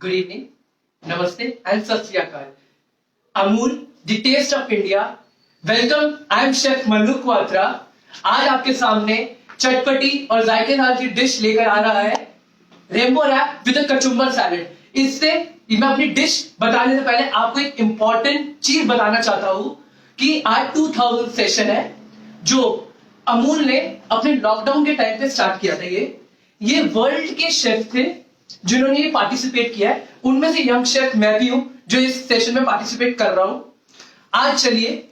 Good evening, नमस्ते and Sat Sri Akal. Amul the taste of India welcome. I am chef Manu Kwatra. आज आपके सामने चटपटी और जायकेदार की डिश लेकर आ रहा है rainbow wrap with kachumber salad. इससे मैं अपनी डिश बताने से पहले आपको एक इंपॉर्टेंट चीज बताना चाहता हूं कि आज 2000 सेशन है जो अमूल ने अपने लॉकडाउन के टाइम पे स्टार्ट किया था। ये वर्ल्ड के शेफ थे जिन्होंने ये पार्टिसिपेट किया है। उनमें से यंग शेफ मैं भी हूं जो इस सेशन में पार्टिसिपेट कर रहा हूं। आज चलिए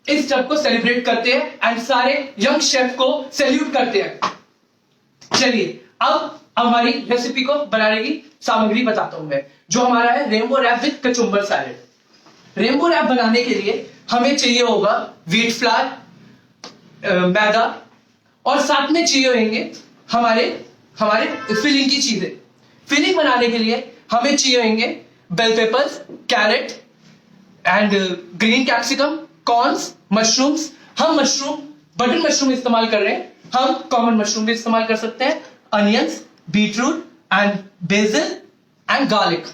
इस जब को सेलिब्रेट करते हैं एंड सारे यंग शेफ को सैल्यूट करते हैं। चलिए अब हमारी रेसिपी को बनाने की सामग्री बताता हूं मैं, जो हमारा है rainbow wrap with kachumber salad. Rainbow wrap बनाने के लिए हमें चाहिए होगा व्हीट फ्लावर, मैदा और साथ में चाहिए होंगे हमारे फिलिंग की चीजें। फिलिंग बनाने के लिए हमें चाहिए होंगे bell peppers, carrot and green capsicum, corns, mushrooms. हम बटन मशरूम इस्तेमाल कर रहे हैं, हम कॉमन मशरूम भी इस्तेमाल कर सकते हैं, onions, beetroot and BECIL and garlic.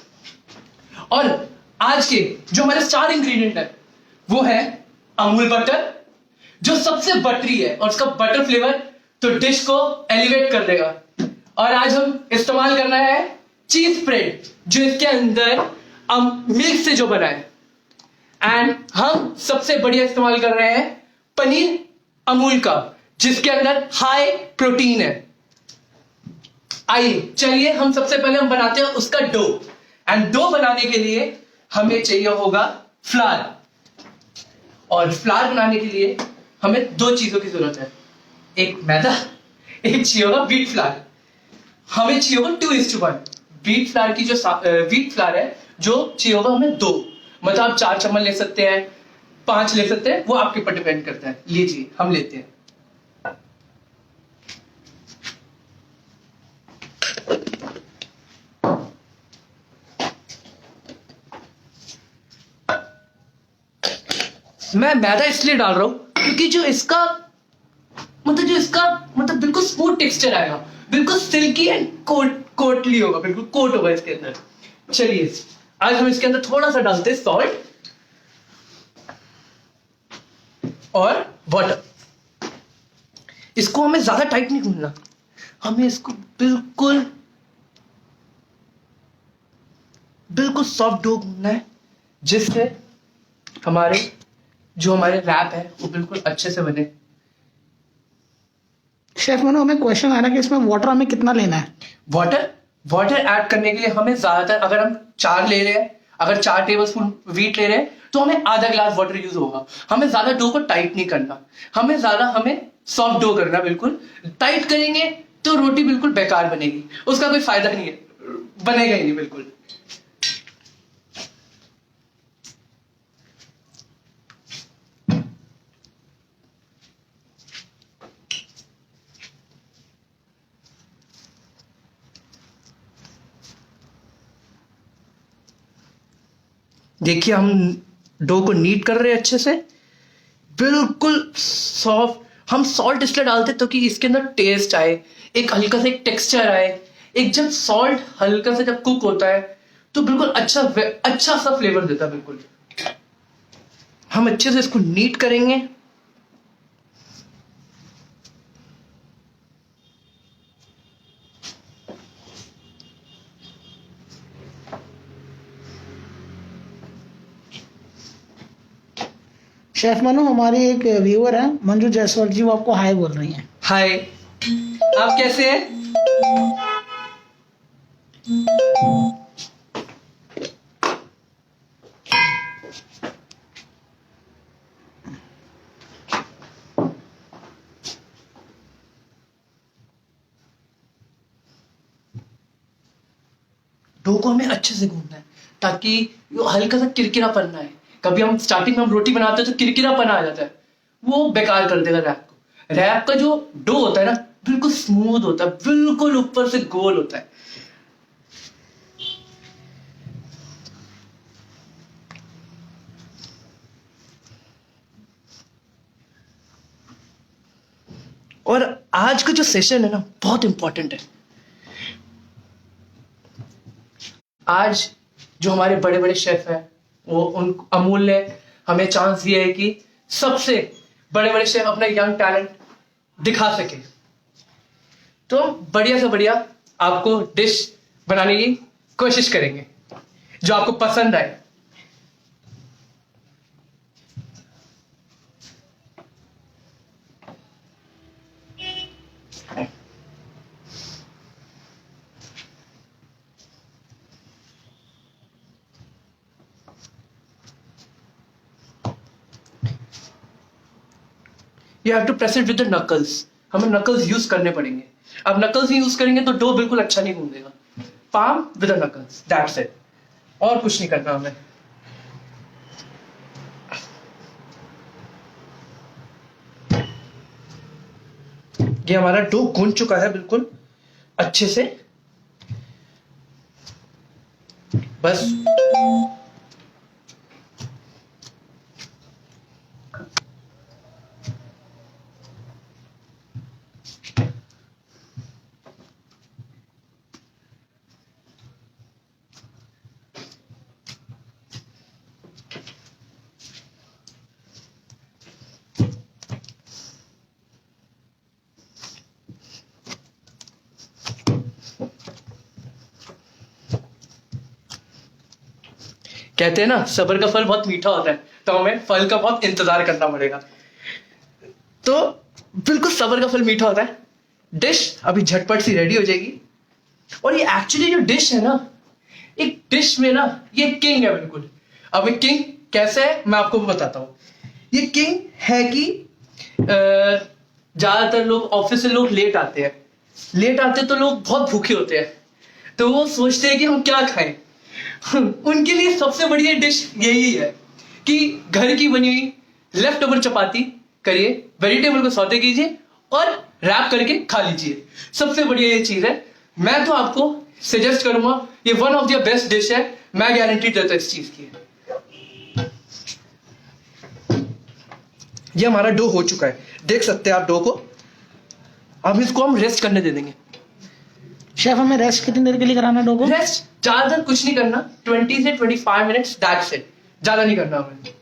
और आज के जो हमारे स्टार इंग्रेडिएंट है वो है अमूल बटर, जो सबसे बटरी है और उसका बटर फ्लेवर तो डिश को एलिवेट कर देगा। और आज हम इस्तेमाल करना है चीज स्प्रेड, जो इसके अंदर मिल्क से जो बना है। एंड हम सबसे बढ़िया इस्तेमाल कर रहे हैं पनीर अमूल का, जिसके अंदर हाई प्रोटीन है। आइए चलिए हम सबसे पहले हम बनाते हैं उसका डो। एंड डो बनाने के लिए हमें चाहिए होगा फ्लावर, और फ्लावर बनाने के लिए हमें दो चीजों की जरूरत है, एक मैदा, एक चाहिए होगा व्हीट फ्लावर। हमें चाहिए होगा 2:1। व्हीट फ्लावर की जो व्हीट फ्लावर है जो चाहिए होगा हमें 2, मतलब आप 4 चम्मच ले सकते हैं, 5 ले सकते हैं, वो आपके ऊपर डिपेंड करता है। लीजिए हम लेते हैं। मैं मैदा इसलिए डाल रहा हूं क्योंकि जो इसका बिल्कुल स्मूथ टेक्सचर आएगा, बिल्कुल सिल्की एंड कोटली होगा, बिल्कुल कोट होगा इसके अंदर। चलिए आज हम इसके अंदर थोड़ा सा डालते हैं सॉल्ट और वाटर। इसको हमें ज्यादा टाइट नहीं गूंथना, हमें इसको बिल्कुल सॉफ्ट डो गूंथना है, जिससे हमारे रैप है वो बिल्कुल अच्छे से बने। शेफ मनु, हमें क्वेश्चन आ रहा है कि इसमें वाटर हमें कितना लेना है? वाटर ऐड करने के लिए हमें ज्यादातर, अगर हम 4 ले रहे हैं, अगर 4 टेबलस्पून व्हीट ले रहे हैं तो हमें आधा ग्लास वाटर यूज होगा। हमें ज्यादा डो को टाइट नहीं करना, हमें सॉफ्ट डो करना। बिल्कुल टाइट करेंगे तो रोटी बिल्कुल बेकार बनेगी, उसका कोई फायदा नहीं है, बनेगा ही नहीं बिल्कुल। देखिए हम डो को नीट कर रहे हैं अच्छे से, बिल्कुल सॉफ्ट। हम सॉल्ट इसलिए डालते तो कि इसके अंदर टेस्ट आए, एक हल्का सा एक टेक्सचर आए। एक जब सॉल्ट हल्का सा जब कुक होता है तो बिल्कुल अच्छा सा फ्लेवर देता है। बिल्कुल हम अच्छे से इसको नीट करेंगे। शेफ मनु, हमारी एक व्यूअर है मंजू जायसवाल जी, वो आपको हाय बोल रही हैं। हाय, आप कैसे हैं? डो को हमें अच्छे से गूंथना है ताकि वो हल्का सा किरकिरापन ना आए। कभी हम स्टार्टिंग में हम रोटी बनाते हैं तो किरकिरापन आ जाता है, वो बेकार कर देगा रैप को। रैप का जो डो होता है ना बिल्कुल स्मूथ होता है, बिल्कुल ऊपर से गोल होता है। और आज का जो सेशन है ना बहुत इंपॉर्टेंट है। आज जो हमारे बड़े बड़े शेफ हैं वो उन अमूल ने हमें चांस दिया है कि सबसे बड़े बड़े शेफ अपना यंग टैलेंट दिखा सके। तो बढ़िया से बढ़िया आपको डिश बनाने की कोशिश करेंगे जो आपको पसंद आए। You have to press it with the knuckles. हमें नकल्स यूज करने पड़ेंगे। अब नकल्स ही यूज करेंगे तो डो बिल्कुल अच्छा नहीं गूंदेगा। Palm with the knuckles, that's it. और कुछ नहीं करना हमें। ये हमारा डो गूंद चुका है बिल्कुल अच्छे से। बस कहते हैं ना सब्र का फल बहुत मीठा होता है, तो हमें फल का बहुत इंतजार करना पड़ेगा। तो बिल्कुल सब्र का फल मीठा होता है। डिश अभी झटपट सी रेडी हो जाएगी। और ये एक्चुअली जो डिश है ना, एक डिश में ना ये किंग है बिल्कुल। अब ये किंग कैसे है मैं आपको बताता हूँ। ये किंग है कि ज्यादातर लोग ऑफिस से लोग लेट आते हैं। लेट आते तो लोग बहुत भूखे होते हैं, तो वो सोचते हैं कि हम क्या खाएं। उनके लिए सबसे बढ़िया डिश यही है कि घर की बनी हुई लेफ्ट ओवर चपाती करिए, वेजिटेबल को सौते कीजिए और रैप करके खा लीजिए। सबसे बढ़िया ये चीज है। मैं तो आपको सजेस्ट करूंगा, ये one of the best dish है। मैं गारंटी देता हूं इस चीज की। ये हमारा डो हो चुका है, देख सकते हैं आप डो को। अब इसको हम रेस्ट करने दे देंगे। शेफ हमें रेस्ट कितनी देर के लिए कराना डो को? रेस्ट ज्यादा कुछ नहीं करना, 20 से 25 मिनट्स, दैट्स इट। ज्यादा नहीं करना हमें।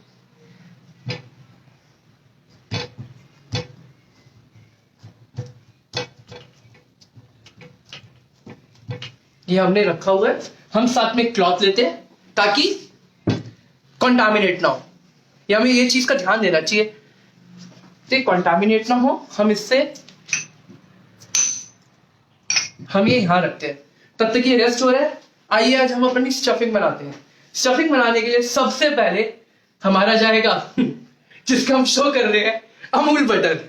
ये हमने रखा हुआ है। हम साथ में क्लॉथ लेते हैं ताकि कंटामिनेट ना हो। ये हमें ये चीज का ध्यान देना चाहिए कि कंटामिनेट ना हो। हम इससे हम ये यहां रखते हैं, तब तक ये रेस्ट हो रहा है। आइए आज हम अपनी स्टफिंग बनाते हैं। स्टफिंग बनाने के लिए सबसे पहले हमारा जाएगा जिसका हम शो कर रहे हैं, अमूल बटर।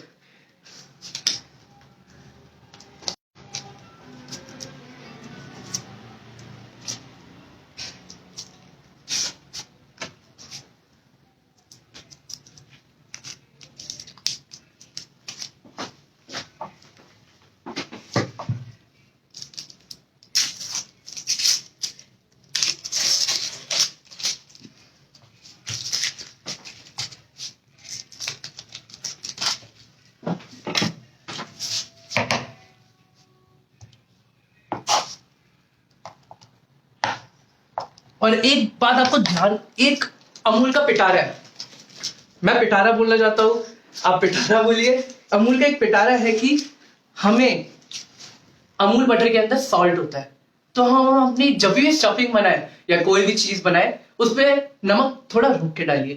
और एक बात आपको ध्यान, एक अमूल का पिटारा है। मैं पिटारा बोलना चाहता हूं, आप पिटारा बोलिए। अमूल का एक पिटारा है कि हमें अमूल बटर के अंदर सॉल्ट होता है, तो हम अपनी जब भी स्टफिंग बनाए या कोई भी चीज बनाए उसमें नमक थोड़ा रुक के डालिए,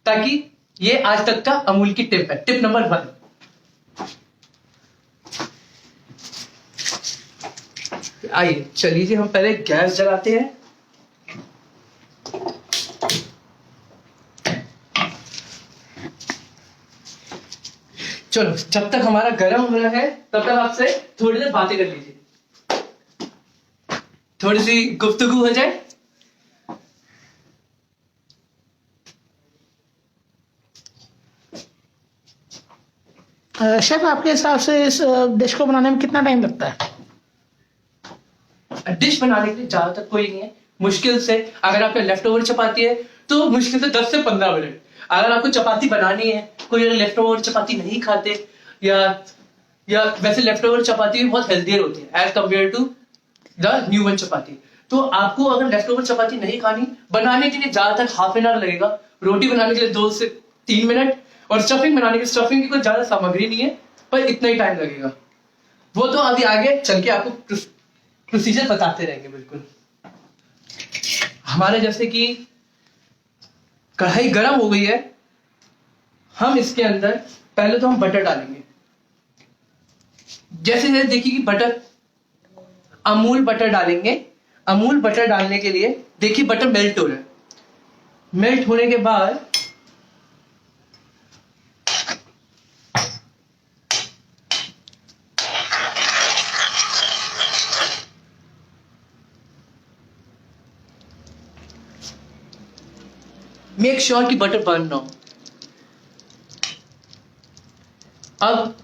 ताकि ये आज तक का अमूल की टिप है। Tip number 1। आइए चलिए जी, हम पहले गैस जलाते हैं। चलो, जब तक हमारा गर्म हो रहा है तब तक आपसे थोड़ी देर बातें कर लीजिए, थोड़ी सी गुफ्तगू हो जाए। शेफ आपके हिसाब से इस डिश को बनाने में कितना टाइम लगता है? डिश बनाने के लिए ज्यादा तक कोई नहीं है। मुश्किल से अगर आपके लेफ्ट ओवर चपाती है तो मुश्किल से 10 से 15 मिनट। अगर आपको चपाती बनानी है, कोई अगर लेफ्ट ओवर चपाती नहीं खाते, या वैसे लेफ्ट ओवर चपाती भी बहुत हेल्दियर होती है as compared to the new one chapati, तो आपको अगर लेफ्ट ओवर चपाती नहीं खानी, बनाने के लिए ज्यादातर हाफ एन आवर लगेगा, रोटी बनाने के लिए 2 से 3 मिनट, और स्टफिंग बनाने के स्टफिंग की कोई ज्यादा सामग्री नहीं है, पर इतना ही टाइम लगेगा। वो तो अभी आगे चल के आपको प्रोसीजर बताते रहेंगे। बिल्कुल हमारे जैसे कि कढ़ाई गर्म हो गई है, हम इसके अंदर पहले तो हम बटर डालेंगे। जैसे जैसे देखिए कि बटर, अमूल बटर डालेंगे। अमूल बटर डालने के लिए देखिए बटर मेल्ट हो रहा है। मेल्ट होने के बाद मेक श्योर कि बटर बर्न ना हो। अब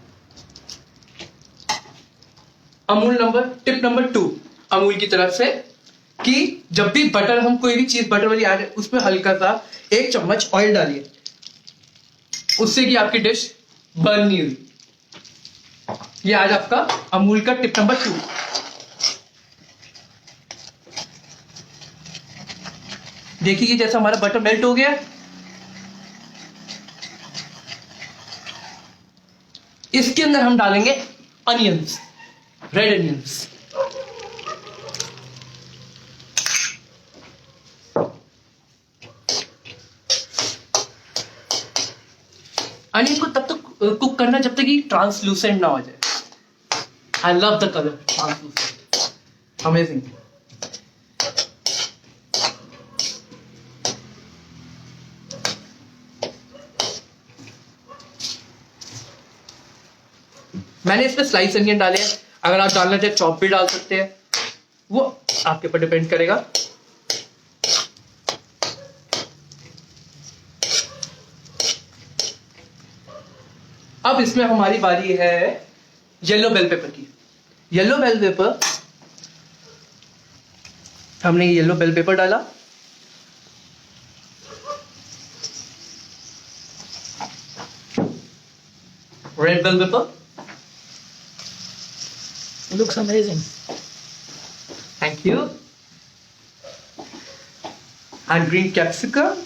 टिप नंबर 2 अमूल की तरफ से, कि जब भी बटर, हम कोई भी चीज बटर वाली ऐड, उसमें हल्का सा 1 चम्मच ऑयल डालिए, उससे कि आपकी डिश बर्न नहीं हुई। ये आज आपका अमूल का टिप नंबर 2। देखिए कि जैसा हमारा बटर मेल्ट हो गया, इसके अंदर हम डालेंगे अनियंस, रेड अनियंस। अनियन को तब तक कुक करना जब तक कि ट्रांसलूसेंट ना हो जाए। I love the colour translucent, amazing. मैंने इसमें स्लाइस अनियन डाले हैं, अगर आप डालना चाहे चॉप भी डाल सकते हैं, वो आपके ऊपर डिपेंड करेगा। अब इसमें हमारी बारी है येलो बेल पेपर की। येलो बेल पेपर, हमने येलो बेल पेपर डाला, red bell pepper, Looks amazing. thank you, and green capsicum,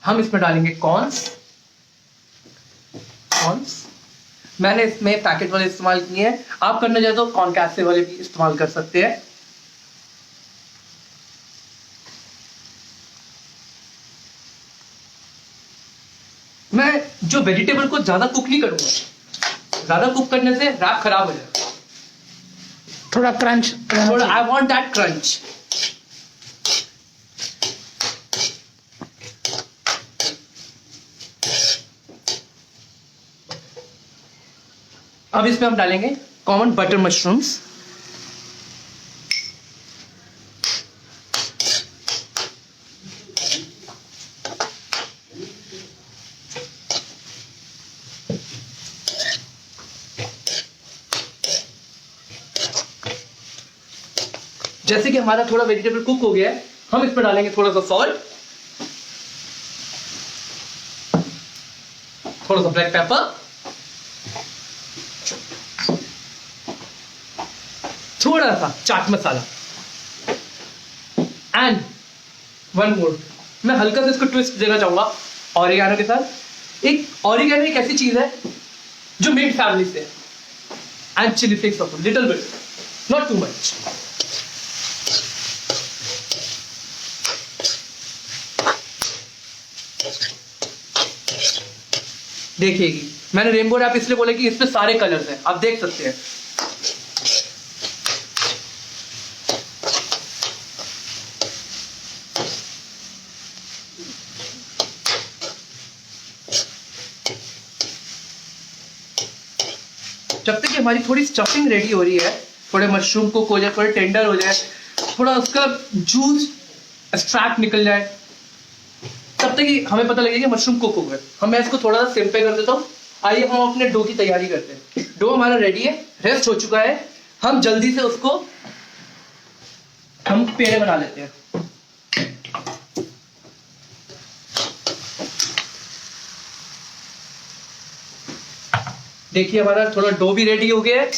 हम इसमें डालेंगे कॉर्न्स। मैंने इसमें पैकेट वाले इस्तेमाल किए हैं, आप करना चाहे तो कॉर्न कैसे वाले भी इस्तेमाल कर सकते हैं। मैं जो वेजिटेबल को ज्यादा कुक नहीं करूंगा, ज्यादा कुक करने से रैप खराब हो जाएगा। थोड़ा क्रंच, थोड़ा आई वांट दैट क्रंच। अब इसमें हम डालेंगे कॉमन बटर मशरूम्स। जैसे कि हमारा थोड़ा वेजिटेबल कुक हो गया है, हम इसमें डालेंगे थोड़ा सा सॉल्ट, थोड़ा सा ब्लैक पेपर, थोड़ा सा chaat masala, and one more. मैं हल्का सा इसको ट्विस्ट देना चाहूंगा ऑरिगेनो के साथ। ऑरिगेनो एक ऐसी चीज है जो मिंट फैमिली से है, and chilli flakes of little bit, not too much. देखिएगी, मैंने रेनबो रैप इसलिए बोला कि इसमें सारे कलर्स हैं, आप देख सकते हैं। जब तक कि हमारी थोड़ी स्टफिंग रेडी हो रही है, थोड़े मशरूम कुक हो जाए, थोड़े टेंडर हो जाए, थोड़ा उसका जूस एक्सट्रैक्ट निकल जाए, तब तक कि हमें पता लगेगा कि मशरूम कुक हो गए, मैं इसको थोड़ा सा सिम पे कर देता हूँ। आइए हम अपने डो की तैयारी करते हैं। डो हमारा रेडी है, रेस्ट हो चुका है। हम जल्दी से उसको हम पेड़े बना लेते हैं। देखिए हमारा थोड़ा डो भी रेडी हो गया है।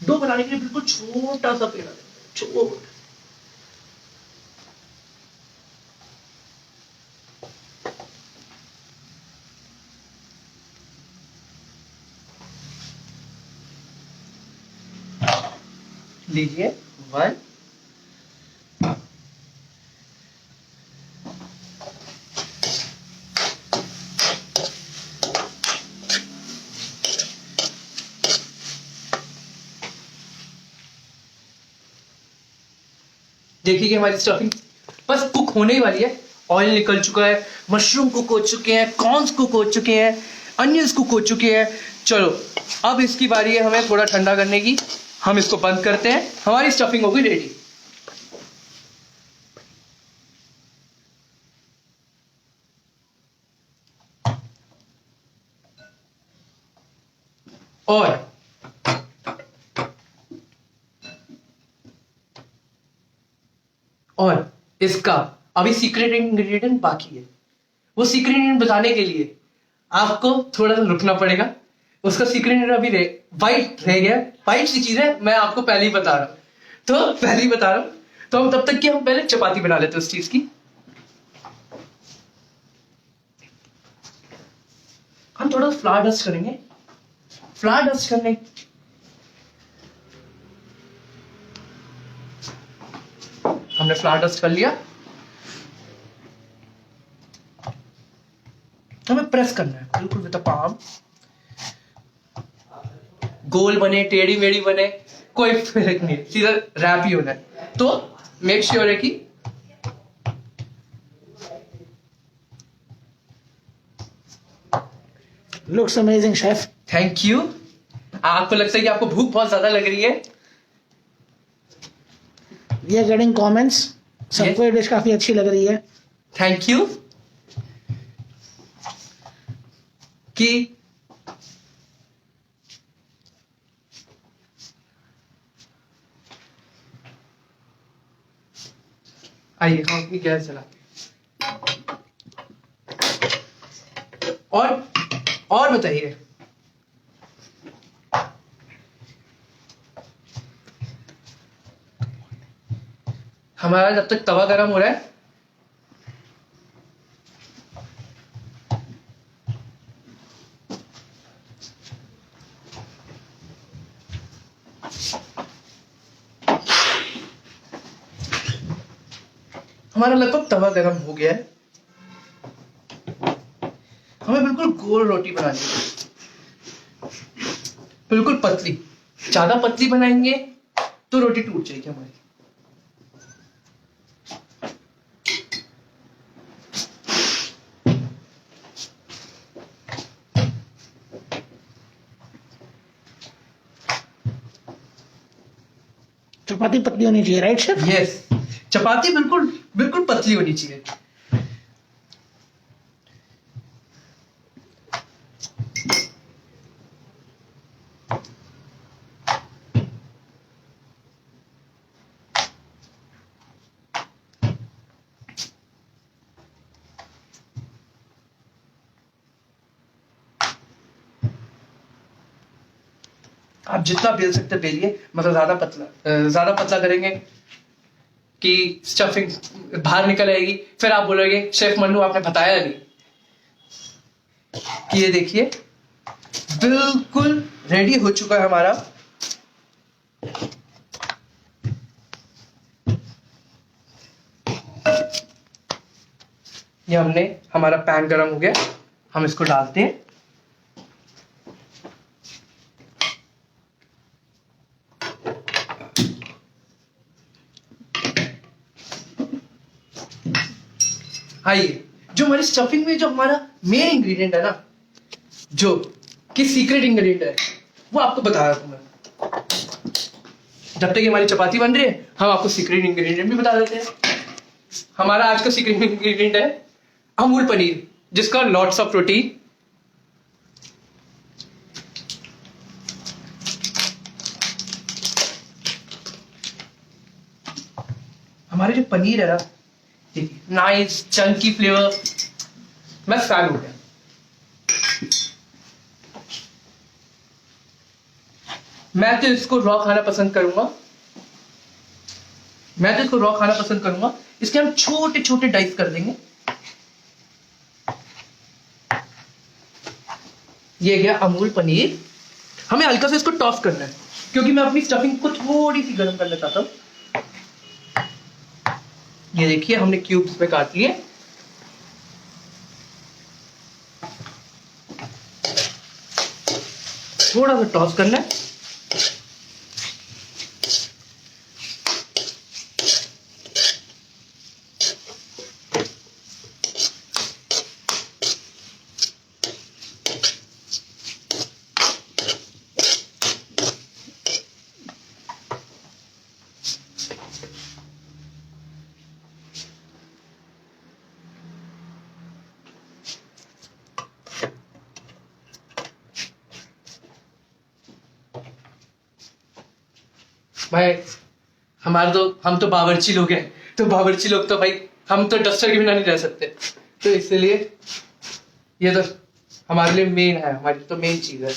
डो बनाने के लिए बिल्कुल छोटा सा पेड़ा, छोटा। लीजिए 1, देखिए कि हमारी स्टफिंग बस कुक होने ही वाली है। ऑयल निकल चुका है, मशरूम कुक हो चुके हैं, कॉर्न्स कुक हो चुके हैं, अनियंस कुक हो चुके हैं। चलो अब इसकी बारी है हमें थोड़ा ठंडा करने की। हम इसको बंद करते हैं, हमारी स्टफिंग हो गई रेडी। और इसका अभी सीक्रेट इंग्रेडिएंट बाकी है। वो सीक्रेट इंग्रेडिएंट बताने के लिए आपको थोड़ा सा रुकना पड़ेगा। उसका सीक्रेट इंग्रेडिएंट अभी वाइट रह गया। वाइट सी चीज है, मैं आपको पहले ही बता रहा हूं। तो हम तब तक कि हम पहले चपाती बना लेते हैं उस चीज की। हम थोड़ा फ्लावर डस्ट करेंगे। फ्लावर डस्ट करने हमने फ्लावर डस्ट कर लिया। हमें प्रेस करना है बिल्कुल विद द पाम। गोल बने, टेढ़ी मेढ़ी बने, कोई फर्क नहीं, सीधा रैप ही होना है। तो मेक श्योर है कि looks amazing chef. Thank you. आपको लगता है कि आपको भूख बहुत ज्यादा लग रही है? वी आर गेटिंग कमेंट्स, सबको ये डिश काफी अच्छी लग रही है। Thank you. कि आइए हम अपनी गैस चला और बताइए। हमारा जब तक तवा गरम हो रहा है, हमारा लगभग तवा गरम हो गया है। हमें बिल्कुल गोल रोटी बनानी है, बिल्कुल पतली। ज्यादा पतली बनाएंगे तो रोटी टूट जाएगी हमारी। चपाती पतली होनी चाहिए, राइट शेफ? यस, चपाती बिल्कुल बिल्कुल पतली होनी चाहिए। आप जितना बेल सकते बेलिए, मतलब ज्यादा पतला करेंगे कि स्टफिंग बाहर निकल आएगी। फिर आप बोलोगे शेफ मन्नू आपने बताया नहीं। कि ये देखिए बिल्कुल रेडी हो चुका है हमारा। ये हमारा पैन गरम हो गया, हम इसको डालते हैं। आइए, जो हमारी स्टफिंग में जो हमारा मेन इंग्रेडिएंट है ना, जो कि सीक्रेट इंग्रेडिएंट है वो आपको बता रहा हूं मैं। जब तक ये हमारी चपाती बन रही है हम आपको सीक्रेट इंग्रेडिएंट भी बता देते हैं। हमारा आज का सीक्रेट इंग्रेडिएंट है अमूल पनीर, जिसका लॉट्स ऑफ प्रोटीन। हमारे जो पनीर है ना, देखिए नाइस चंकी फ्लेवर, मैं फैन हो गया। मैं तो इसको रॉ खाना पसंद करूंगा, इसके हम छोटे छोटे डाइस कर देंगे। ये गया अमूल पनीर। हमें हल्का सा इसको टॉस करना है क्योंकि मैं अपनी स्टफिंग को थोड़ी सी गर्म करना चाहता हूं। ये देखिए हमने क्यूब्स में काट लिए। थोड़ा सा टॉस करना है। भाई हम तो बावर्ची लोग हैं, तो बावर्ची लोग तो भाई हम तो डस्टर के बिना नहीं रह सकते, तो इसलिए ये तो हमारे लिए मेन है, हमारी तो मेन चीज है।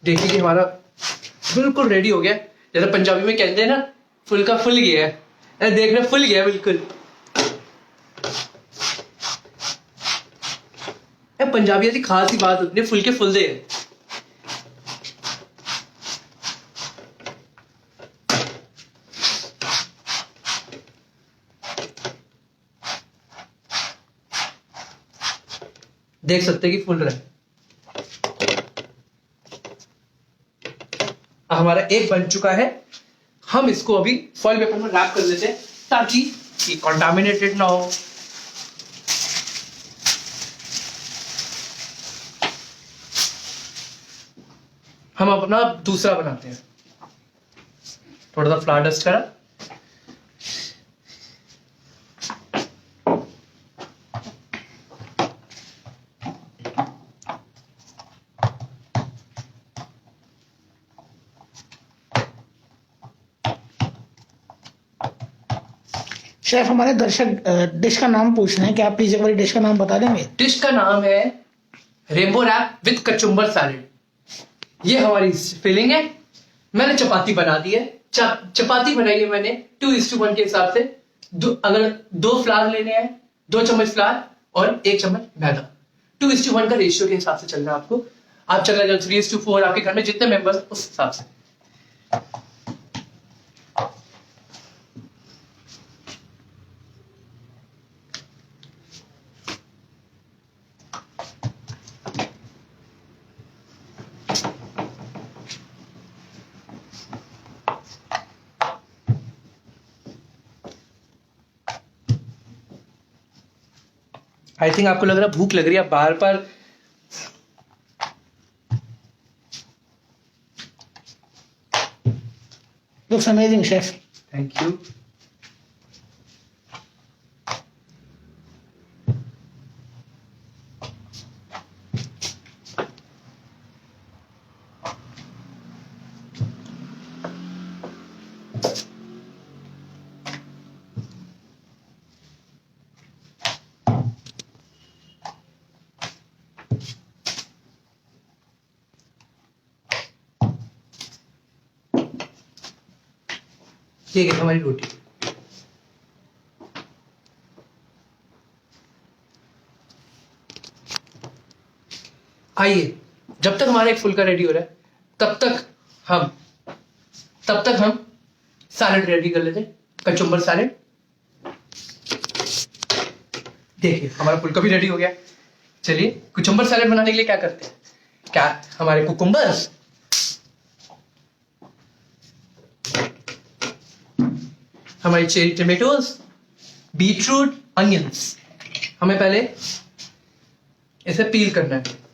देखिए कि हमारा बिल्कुल रेडी हो गया। जैसे पंजाबी में कहते हैं ना, फुल्का फुल गया है, देखना फुल गया बिल्कुल। पंजाबी ऐसी खास ही बात होती है, फुलके फुलदे है। देख सकते हैं कि फुल रहा है। हमारा एक बन चुका है। हम इसको अभी फॉइल पेपर में रैप कर लेते हैं ताकि ये कंटामिनेटेड ना हो। हम अपना दूसरा बनाते हैं। थोड़ा सा फ्लावर डस्ट करा, शेफ हमारे दर्शक डिश का नाम पूछ रहे हैं, क्या आप प्लीज एक बार डिश का नाम बता देंगे? डिश का नाम है rainbow wrap with kachumber salad. ये हमारी फिलिंग है। मैंने चपाती बना दी है। चपाती बनाई है मैंने 2:1 के हिसाब से। अगर 2 फ्लावर लेने हैं, 2 चम्मच फ्लावर और 1 चम्मच मैदा, 2:1 का रेशियो के हिसाब से चलना है आपको। आप चलना जाओ 3:4, आपके घर में जितने मेंबर्स उस हिसाब से। आई थिंक आपको लग रहा है भूख लग रही है, आप बाहर पर looks amazing chef. Thank you. ठीक है हमारी रोटी। आइए, जब तक हमारा एक फुल्का रेडी हो रहा है तब तक हम सैलेड रेडी कर लेते हैं, कचुम्बर सैलेड। देखिए हमारा फुल्का भी रेडी हो गया। चलिए कुकुम्बर सैलेड बनाने के लिए क्या करते हैं, क्या हमारे कुकुम्बर्स, हमारी चेरी टमेटोज, बीटरूट, अनियंस, हमें पहले इसे पील करना है।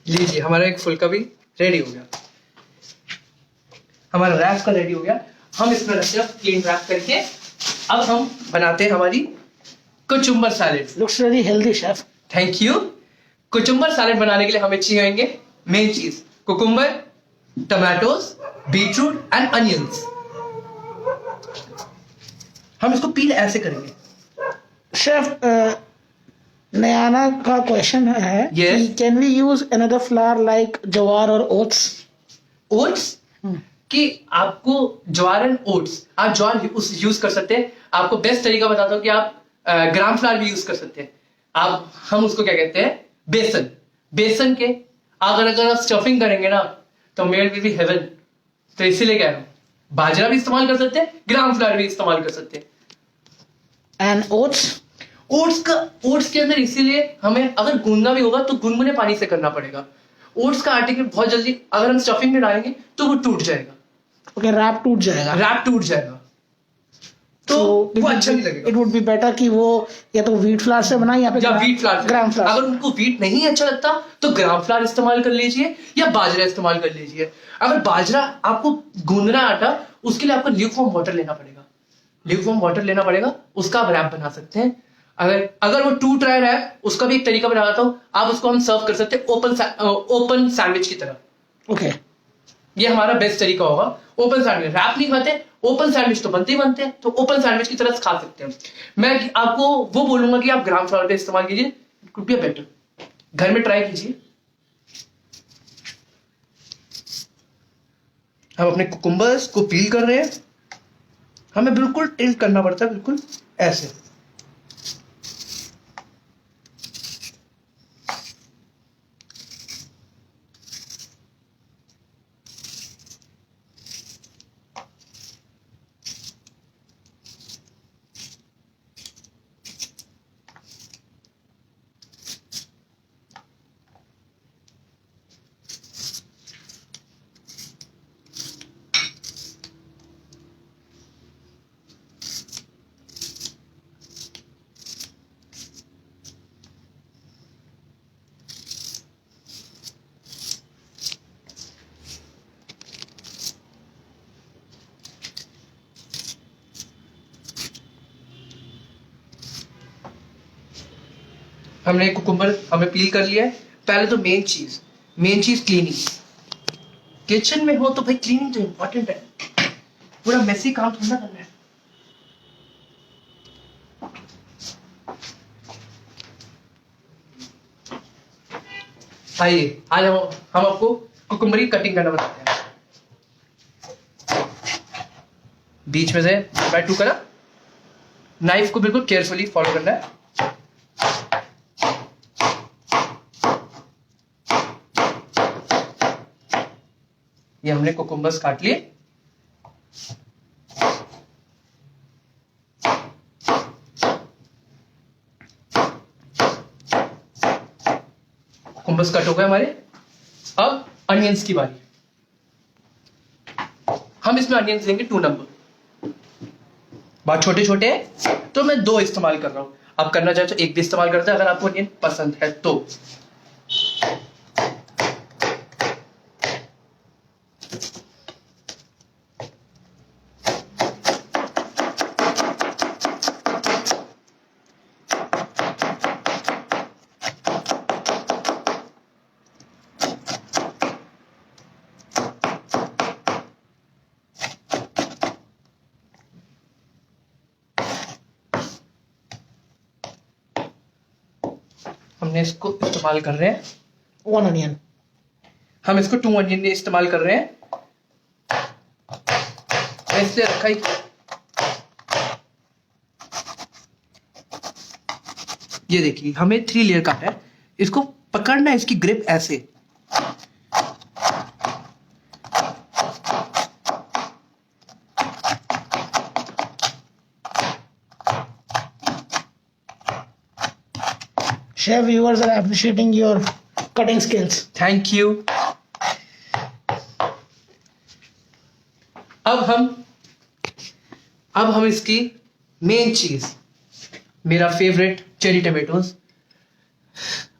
लीजिए हमारा एक फुल्का भी रेडी हो गया, हमारा रैप का रेडी हो गया। हम इसमें रखते हैं क्लीन रैप करके। अब हम बनाते हैं हमारी cucumber salad. Looks very healthy chef. Thank you. Cucumber salad बनाने के लिए हमें चाहिए मेन चीज cucumber, tomatoes, beetroot and onions. हम इसको पील ऐसे करेंगे। शेफ, नयाना का क्वेश्चन है Yes. कि can we use another flour like jowar और ओट्स? ओट्स कि आपको ज्वार एंड ओट्स, आप ज्वार यूज कर सकते हैं। आपको बेस्ट तरीका बताता हूँ कि आप ग्राम फ्लावर भी यूज कर सकते हैं। हम उसको क्या कहते हैं, बेसन के अगर आप स्टफिंग करेंगे ना तो मेड विल बी हेवन। तो इसीलिए कह रहा हूँ बाजरा भी इस्तेमाल कर सकते हैं, ग्राम फ्लावर भी इस्तेमाल कर सकते हैं। And oats? ओट्स के अंदर इसीलिए हमें अगर गूंदना भी होगा तो गुनगुने पानी से करना पड़ेगा। ओट्स का आटे बहुत जल्दी अगर हम स्टफिंग में डालेंगे तो वो टूट जाएगा। ओके, रैप टूट जाएगा। तो वो अच्छा नहीं लगेगा। इट वुड बी बेटर कि वो या तो व्हीट फ्लावर से बनाए या फिर व्हीट फ्लावर, ग्राम फ्लावर। अगर उनको व्हीट नहीं अच्छा लगता तो ग्राम फ्लावर इस्तेमाल कर लीजिए या बाजरा इस्तेमाल कर लीजिए। अगर बाजरा आपको गूंदना आटा, उसके लिए आपको ल्यूकवार्म वाटर लेना पड़ेगा। उसका आप रैप बना सकते हैं। अगर वो टूट रहा है उसका भी एक तरीका बताता हूं, आप उसको हम सर्व कर सकते हैं ओपन सैंडविच की तरह। ओके, ये हमारा बेस्ट तरीका होगा। ओपन सैंडविच रैप नहीं खाते, ओपन सैंडविच तो बनते ही बनते हैं, तो ओपन सैंडविच की तरह खा सकते हैं। मैं आपको वो बोलूंगा कि आप ग्राम फ्लावर का इस्तेमाल कीजिए, कृपया बेटर घर में ट्राई कीजिए। हम अपने कुकुम्बर्स को पील कर रहे हैं। हमें बिल्कुल टिल्ट करना पड़ता है, बिल्कुल ऐसे। हमने कुकुम्बर हमें पील कर लिया है। पहले तो मेन चीज क्लीनिंग। किचन में हो तो भाई क्लीनिंग तो इंपॉर्टेंट है, पूरा मेसी काम थोड़ा करना है। आइए आज हम आपको कुकुम्बर की कटिंग करना बताते हैं। बीच में से बाय 2 करा, नाइफ को बिल्कुल केयरफुली फॉलो करना है। ये हमने कुकुम्बर्स काट लिए। कुकुम्बर्स कट हो गए हमारे। अब अनियंस की बारी। हम इसमें अनियंस लेंगे 2 नंबर। बहुत छोटे छोटे हैं तो मैं 2 इस्तेमाल कर रहा हूं। आप करना चाहे तो 1 भी इस्तेमाल करते हैं अगर आपको अनियन पसंद है तो। हमने इसको इस्तेमाल कर रहे हैं, 1 onion. हम इसको 2 अनियन इस्तेमाल कर रहे हैं। ऐसे रखा ही, ये देखिए हमें 3 लेयर का है, इसको पकड़ना है, इसकी ग्रिप ऐसे। Chef, viewers are appreciating your cutting skills. Thank you. अब हम इसकी मेन चीज, मेरा फेवरेट चेरी टमेटोज।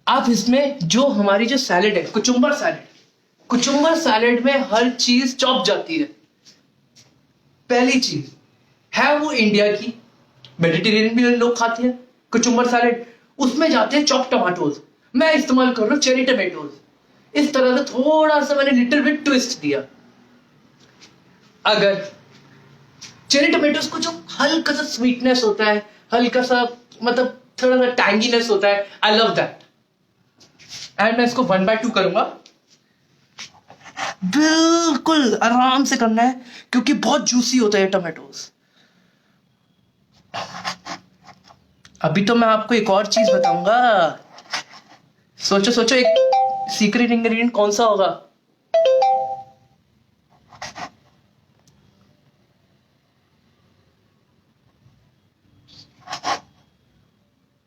आप इसमें जो हमारी जो सैलेड है, कुचुम्बर सैलेड, कुचुम्बर सैलेड में हर चीज चॉप जाती है। पहली चीज है वो इंडिया की, वेजिटेरियन भी लोग खाते हैं कुचुम्बर सैलेड, उसमें जाते हैं चॉप टमाटोज। मैं इस्तेमाल कर रहा हूं चेरी टमेटोज। इस तरह से थोड़ा सा मैंने लिटिल बिट ट्विस्ट दिया। अगर चेरी टमेटोज को जो हल्का सा स्वीटनेस होता है, हल्का सा मतलब थोड़ा सा टैंगीनेस होता है, आई लव दैट। एंड मैं इसको 1/2 करूंगा। बिल्कुल आराम से करना है क्योंकि बहुत जूसी होता है टमेटोज। अभी तो मैं आपको एक और चीज बताऊंगा। सोचो सोचो, एक सीक्रेट इंग्रेडिएंट कौन सा होगा?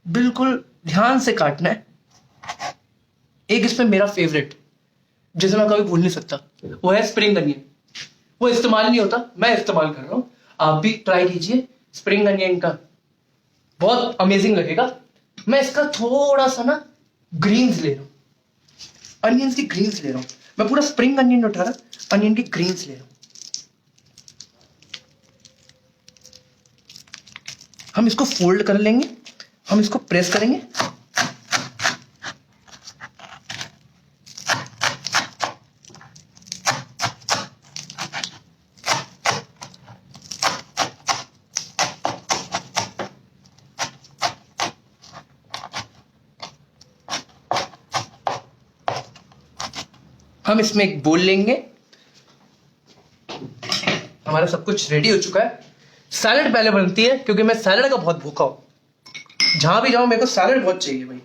बिल्कुल ध्यान से काटना है। एक इसमें मेरा फेवरेट, जिसे मैं कभी भूल नहीं सकता, वो है स्प्रिंग अनियन। वो इस्तेमाल नहीं होता, मैं इस्तेमाल कर रहा हूं। आप भी ट्राई कीजिए स्प्रिंग अनियन का, बहुत अमेजिंग लगेगा। मैं इसका थोड़ा सा ना ग्रीन्स ले रहा हूं, अनियंस की ग्रीन्स ले रहा हूं। मैं पूरा स्प्रिंग अनियन उठा रहा, अनियन की ग्रीन्स ले रहा हूं। हम इसको फोल्ड कर लेंगे, हम इसको प्रेस करेंगे। हम इसमें एक बोल लेंगे। हमारा सब कुछ रेडी हो चुका है। सैलेड पहले बनती है क्योंकि मैं सैलेड का बहुत भूखा हूं। जहां भी जाऊं मेरे को सैलेड बहुत चाहिए भाई।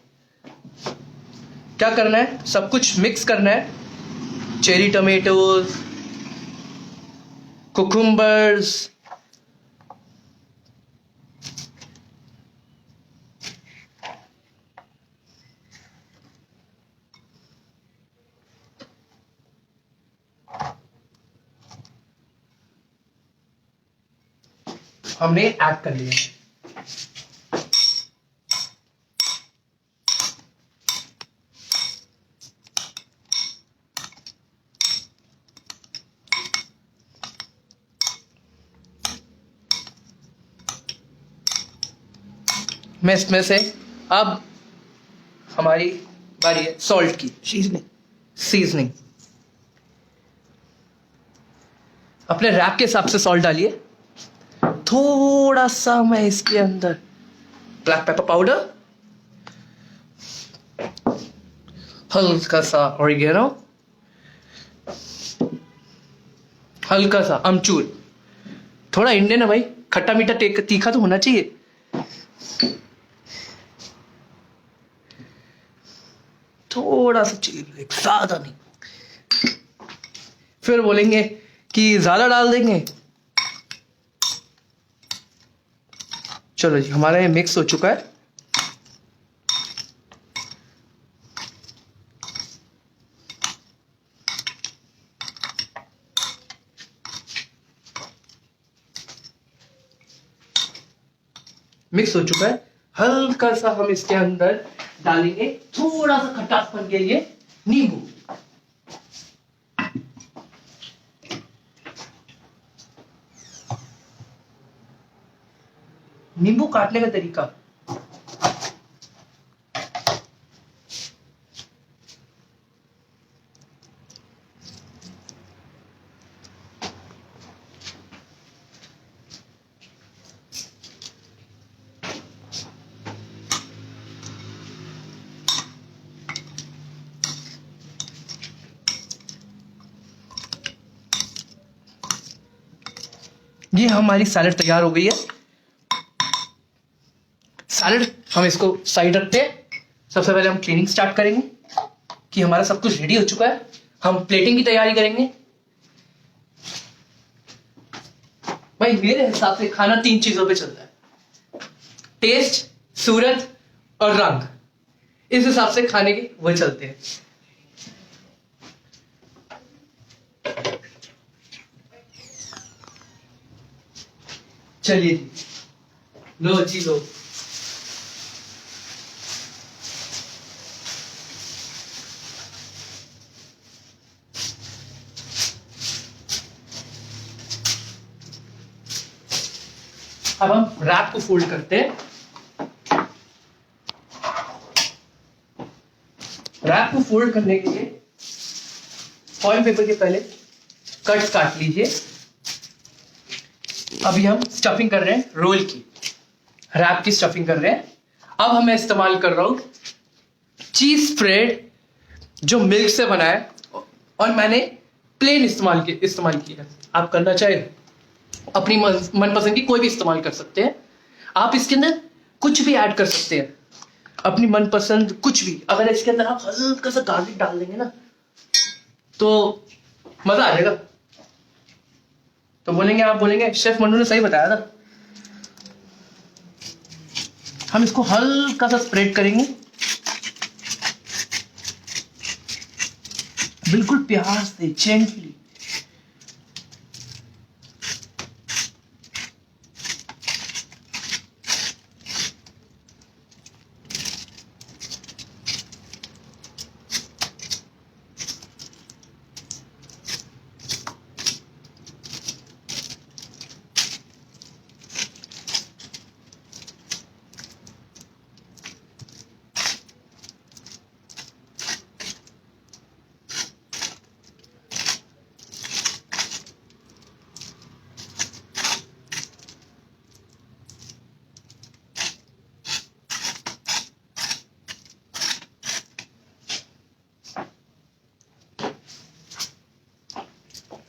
क्या करना है, सब कुछ मिक्स करना है। चेरी टमेटोज, कुकुम्बर्स, हमने ऐड कर लिया। मैं इसमें से अब हमारी बारी है सॉल्ट की, सीजनिंग। अपने रैप के हिसाब से सॉल्ट डालिए। थोड़ा सा मैं इसके अंदर ब्लैक पेपर पाउडर, हल्का सा ऑरिगेनो, हल्का सा अमचूर। थोड़ा इंडियन है भाई, खट्टा मीठा तीखा तो होना चाहिए। थोड़ा सा चिली फ्लेक्स, ज्यादा नहीं। फिर बोलेंगे कि ज्यादा डाल देंगे। चलो जी, हमारा ये मिक्स हो चुका है। मिक्स हो चुका है। हल्का सा हम इसके अंदर डालेंगे थोड़ा सा खट्टापन के लिए नींबू। नींबू काटने का तरीका, ये हमारी सैलड तैयार हो गई है। सैलड हम इसको साइड रखते हैं। सबसे पहले हम क्लीनिंग स्टार्ट करेंगे कि हमारा सब कुछ रेडी हो चुका है। हम प्लेटिंग की तैयारी करेंगे। भाई मेरे हिसाब से खाना 3 चीजों पे चलता है, टेस्ट, सूरत और रंग। इस हिसाब से खाने के वो चलते हैं। चलिए जी, लो जी लो। अब हम रैप को फोल्ड करते हैं। रैप को फोल्ड करने के लिए फॉइल पेपर के पहले कट्स काट लीजिए। अभी हम स्टफिंग कर रहे हैं रोल की, रैप की स्टफिंग कर रहे हैं। अब मैं इस्तेमाल कर रहा हूं चीज स्प्रेड जो मिल्क से बना है, और मैंने प्लेन इस्तेमाल किया है। आप करना चाहे अपनी मनपसंद की कोई भी इस्तेमाल कर सकते हैं। आप इसके अंदर कुछ भी ऐड कर सकते हैं, अपनी मनपसंद कुछ भी। अगर इसके अंदर आप हल्का सा गार्लिक डाल देंगे ना तो मजा आ जाएगा। तो आप बोलेंगे शेफ मन्नू ने सही बताया था। हम इसको हल्का सा स्प्रेड करेंगे, बिल्कुल प्यार से, जेंटली।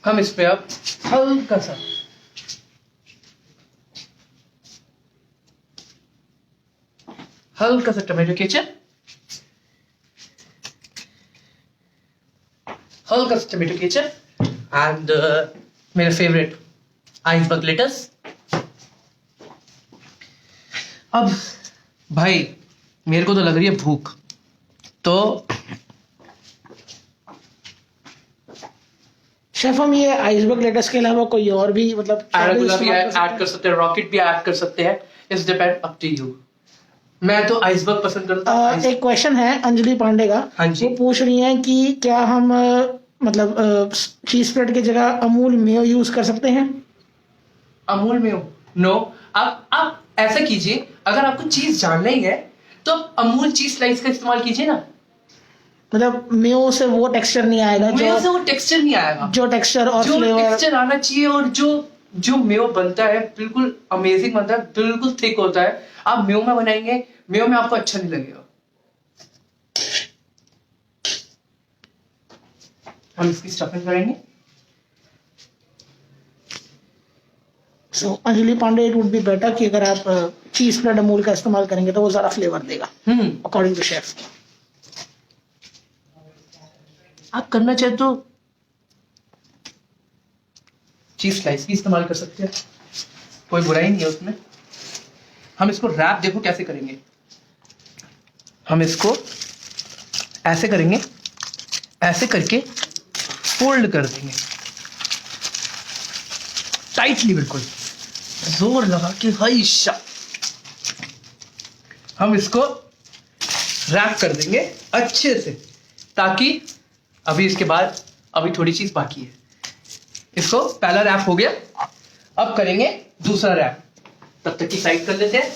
हम इस पे अब हल्का सा टमाटो केचप, एंड मेरा फेवरेट आइसबर्ग लेटस। अब भाई मेरे को तो लग रही है भूख, तो शेफ हम ये आइसबर्ग लेटस के अलावा कोई और भी मतलब एरागुला भी ऐड कर सकते हैं, रॉकेट भी ऐड कर सकते हैं। It's depend up to you. मैं तो आइसबर्ग पसंद करता हूँ। एक क्वेश्चन है अंजलि पांडे का। हाँ जी। वो पूछ रही हैं कि क्या हम मतलब चीज स्प्रेड की जगह अमूल मेयो यूज कर सकते हैं? Amul mayo no. आप ऐसा कीजिए, अगर आपको चीज जानना ही है तो अमूल चीज स्लाइस का इस्तेमाल कीजिए ना। मतलब मेयो से वो टेक्सचर नहीं आएगा, मेयो से वो टेक्सचर नहीं आएगा जो टेक्सचर और जो फ्लेवर टेक्सचर आना चाहिए। और जो मेयो बनता है बिल्कुल अमेजिंग बनता है, बिल्कुल थिक होता है। आप मेयो में बनाएंगे, मेयो में आपको अच्छा नहीं लगेगा। हम इसकी स्टफिंग करेंगे। So Anjali Pandey, it would be better कि अगर आप चीज स्प्रेड अमूल का इस्तेमाल करेंगे तो वो ज्यादा फ्लेवर देगा, अकॉर्डिंग टू शेफ। आप करना चाहे तो चीज स्लाइस भी इस्तेमाल कर सकते हैं, कोई बुराई नहीं है उसमें। हम इसको रैप देखो कैसे करेंगे। हम इसको ऐसे करेंगे, ऐसे करके फोल्ड कर देंगे टाइटली, बिल्कुल जोर लगा के। हाय शा, हम इसको रैप कर देंगे अच्छे से, ताकि अभी इसके बाद अभी थोड़ी चीज बाकी है। इसको पहला रैप हो गया, अब करेंगे दूसरा रैप। तब तक की साइड कर लेते हैं।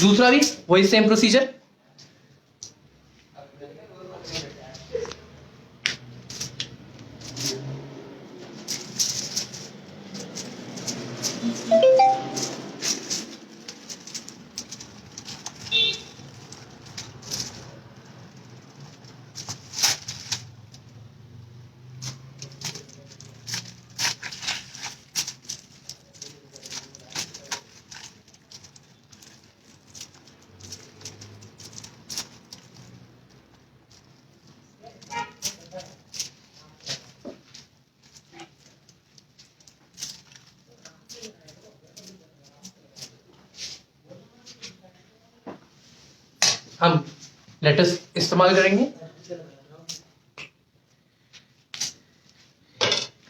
दूसरा भी वही सेम प्रोसीजर। लेटस इस्तेमाल करेंगे।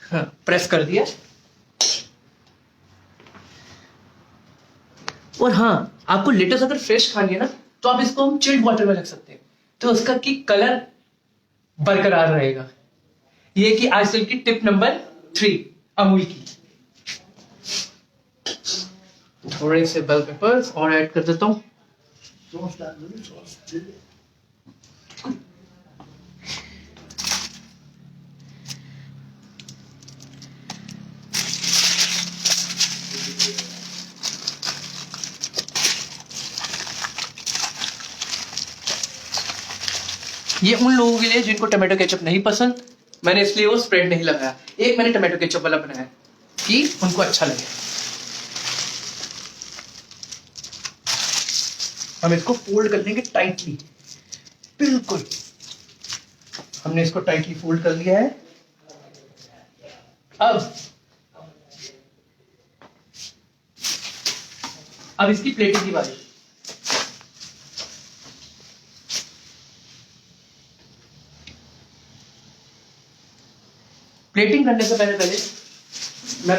हाँ, प्रेस कर दिया। और हाँ, आपको लेटेस्ट अगर फ्रेश खानी है ना, तो आप इसको हम चिल्ड वाटर में रख सकते हैं, तो उसका की कलर बरकरार रहेगा। ये कि आजकल की टिप नंबर 3 अमूल की। थोड़े से बेल पेपर्स और ऐड कर देता हूं। ये उन लोगों के लिए जिनको टमाटो केचप नहीं पसंद, मैंने इसलिए वो स्प्रेड नहीं लगाया। एक मैंने टमाटो केचप वाला बनाया कि उनको अच्छा लगे। हम इसको फोल्ड कर लेंगे टाइटली, बिल्कुल। हमने इसको टाइटली फोल्ड कर लिया है। अब इसकी प्लेटिंग की बारी। प्लेटिंग करने से पहले मैं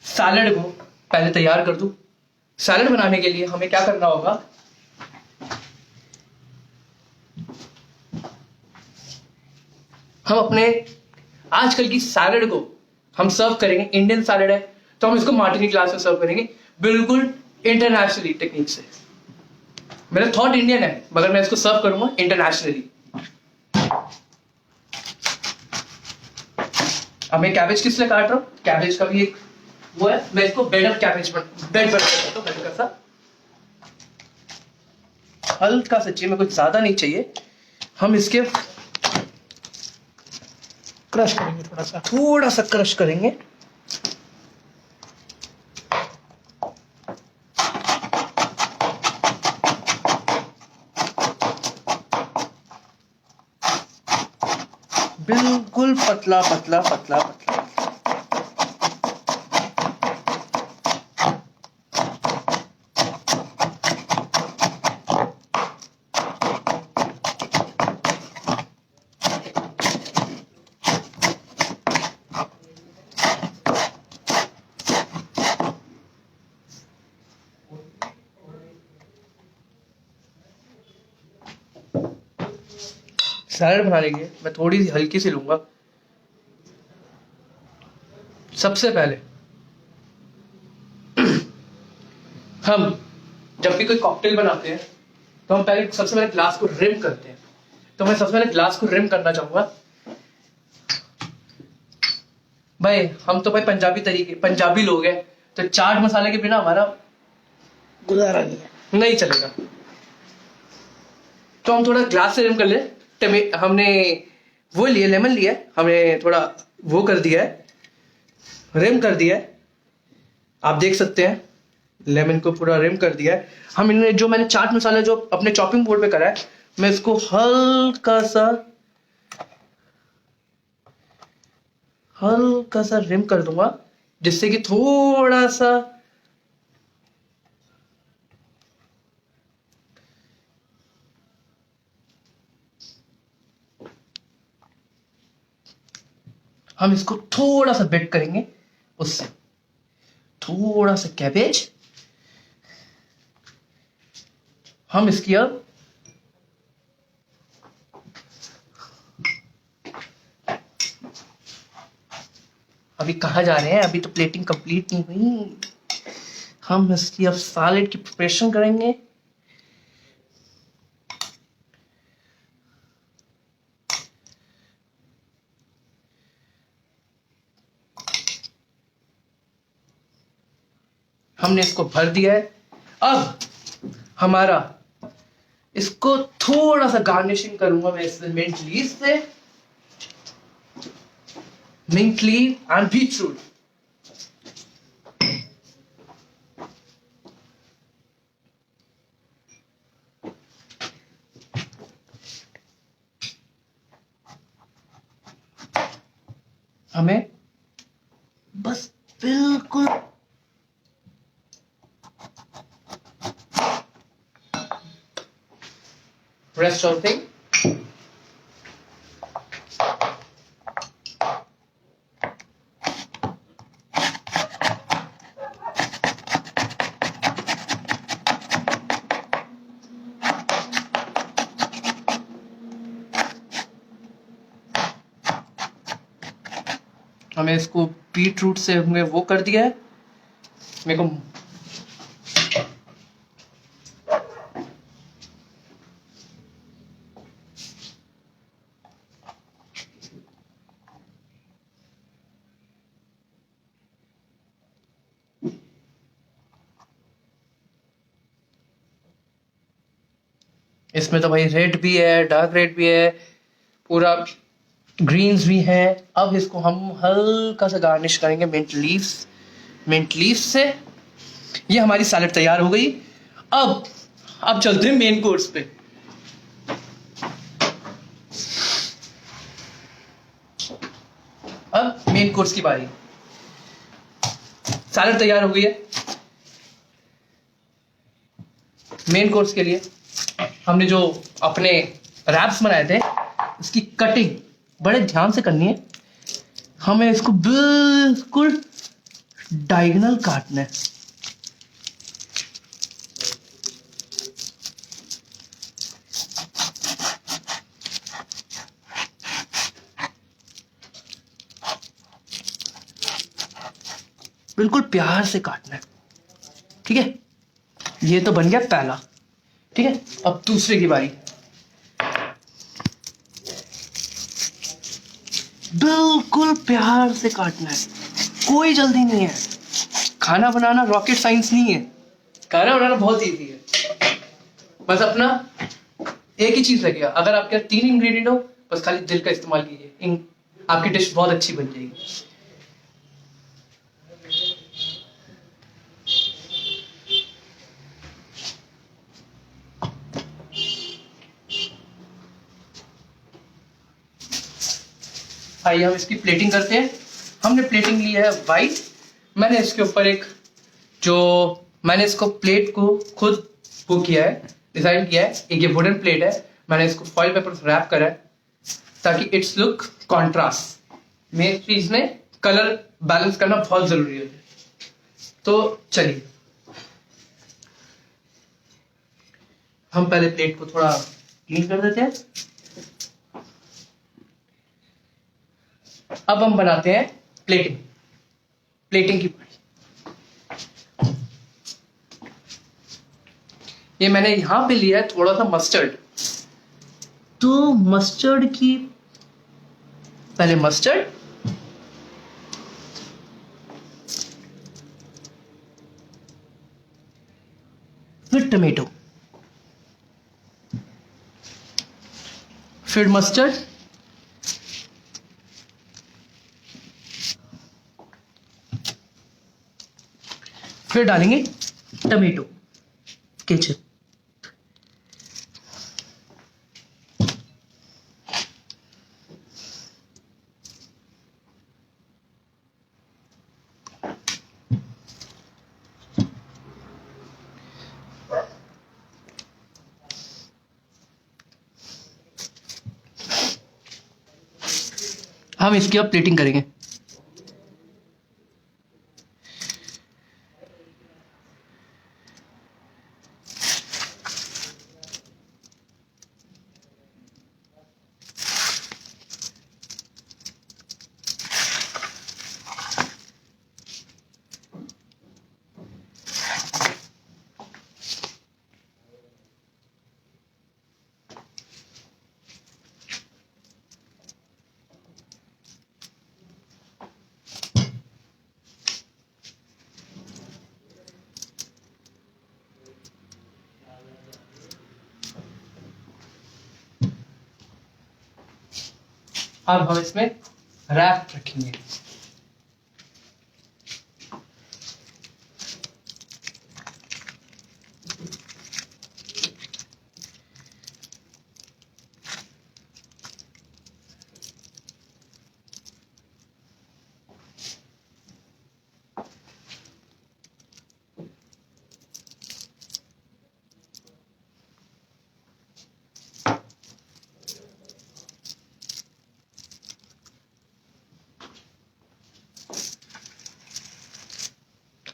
सैलड को पहले तैयार कर दूं। सैलड बनाने के लिए हमें क्या करना होगा, हम अपने आजकल की सैलड को हम सर्व करेंगे। इंडियन सैलड है तो हम इसको मार्टिनी ग्लास में सर्व करेंगे, बिल्कुल इंटरनेशनली टेक्निक से। मेरा थॉट इंडियन है मगर मैं इसको सर्व करूंगा इंटरनेशनली। अब मैं कैबेज किस लिए काट रहा हूं, कैबेज का भी एक वो है। मैं इसको बेड ऑफ कैबेज बेड पर हल्का सा चाहिए, मेरे को ज्यादा नहीं चाहिए। हम इसके क्रश करेंगे, थोड़ा सा क्रश करेंगे। बिल्कुल पतला पतला पतला पतला। सैलड बनाने के लिए मैं थोड़ी सी हल्की सी लूंगा। सबसे पहले हम जब भी कोई कॉकटेल बनाते हैं तो हम सबसे पहले ग्लास को रिम करते हैं। तो मैं सबसे पहले ग्लास को रिम करना चाहूंगा। भाई हम तो पंजाबी लोग हैं, तो चाट मसाले के बिना हमारा गुजारा नहीं चलेगा। तो हम थोड़ा ग्लास से रिम कर ले। हमने वो लिया, लेमन लिया, हमने थोड़ा वो कर दिया है, रिम कर दिया है। आप देख सकते हैं लेमन को पूरा रिम कर दिया है। हम इन्हें जो मैंने चाट मसाला जो अपने चॉपिंग बोर्ड पे करा है, मैं इसको हल्का सा रिम कर दूंगा, जिससे कि थोड़ा सा हम इसको थोड़ा सा बेट करेंगे। उससे थोड़ा सा कैबेज हम इसकी अब अभी कहाँ जा रहे हैं, अभी तो प्लेटिंग कंप्लीट नहीं हुई। हम इसकी अब सैलेड की प्रिपरेशन करेंगे। हमने इसको भर दिया है। अब हमारा इसको थोड़ा सा गार्निशिंग करूंगा मैं इससे मिंट लीफ एंड बीटरूट। हमें बस बिल्कुल rest of thing. हमें इसको बीट रूट से हमने वो कर दिया है मेरे को। इसमें तो भाई रेड भी है, डार्क रेड भी है, पूरा ग्रीन्स भी है। अब इसको हम हल्का सा गार्निश करेंगे मिंट लीव्स से। ये हमारी सैलेड तैयार हो गई। अब चलते हैं मेन कोर्स पे। अब मेन कोर्स की बारी। सैलेड तैयार हो गई है। मेन कोर्स के लिए हमने जो अपने रैप्स बनाए थे उसकी कटिंग बड़े ध्यान से करनी है। हमें इसको बिल्कुल डायगोनल काटना है। बिल्कुल प्यार से काटना है, ठीक है। ये तो बन गया पहला, ठीक है। अब दूसरे की बारी। बिल्कुल प्यार से काटना है, कोई जल्दी नहीं है। खाना बनाना रॉकेट साइंस नहीं है, खाना बनाना बहुत इजी है। बस अपना एक ही चीज लगेगा। अगर आपके 3 इंग्रेडिएंट हो, बस खाली दिल का इस्तेमाल कीजिए, आपकी डिश बहुत अच्छी बन जाएगी। आइए हम इसकी प्लेटिंग करते हैं। हमने प्लेटिंग ली है वाइट। मैंने इसके ऊपर मैंने इसको प्लेट को खुद वो किया है, डिजाइन किया है। एक ये वुडन प्लेट है, मैंने इसको फॉइल पेपर से रैप करा है ताकि इट्स लुक कॉन्ट्रास्ट। मेन चीज में कलर बैलेंस करना बहुत जरूरी है। तो चलिए हम पहले प्लेट को थोड़ा क्लीन कर देते हैं। अब हम बनाते हैं प्लेटिंग की पड़ी। ये मैंने यहां पे लिया है थोड़ा सा मस्टर्ड। तो मस्टर्ड की पहले मस्टर्ड, फिर टमेटो, फिर मस्टर्ड, फिर डालेंगे टमेटो केचप। हम इसकी अब प्लेटिंग करेंगे। अब हम इसमें रैप रखेंगे।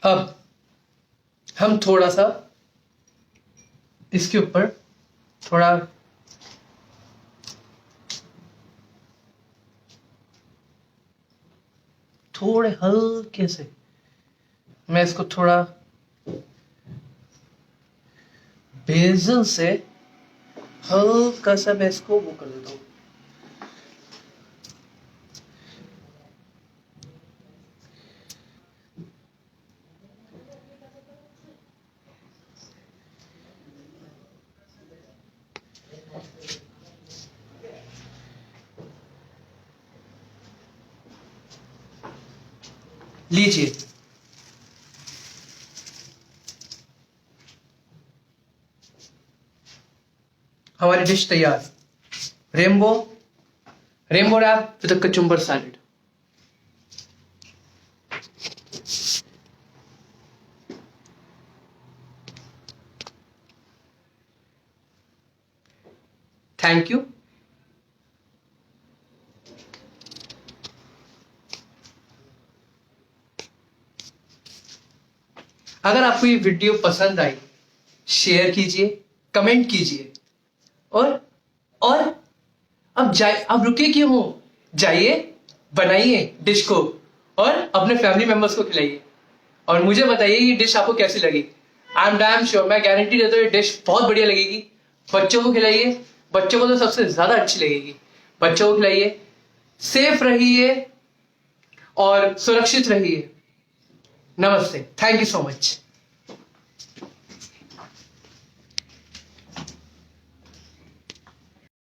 अब हम थोड़ा सा इसके ऊपर थोड़ा थोड़े हल्के से मैं इसको थोड़ा बेजल से हल्का सा मैं इसको वो कर देता हूं। लीजिए, हमारी डिश तैयार। Rainbow wrap with kachumber salad. Thank you. अगर आपको ये वीडियो पसंद आई, शेयर कीजिए, कमेंट कीजिए और अब रुके क्यों हो? जाइए, बनाइए डिश को और अपने फैमिली मेंबर्स को खिलाइए और मुझे बताइए ये डिश आपको कैसी लगी। आई एम डैम श्योर, मैं गारंटी देता हूँ ये डिश बहुत बढ़िया लगेगी। बच्चों को खिलाइए, बच्चों को तो सबसे ज्यादा अच्छी लगेगी। बच्चों को खिलाइए, सेफ रहिए और सुरक्षित रहिए। नमस्ते, थैंक यू सो मच।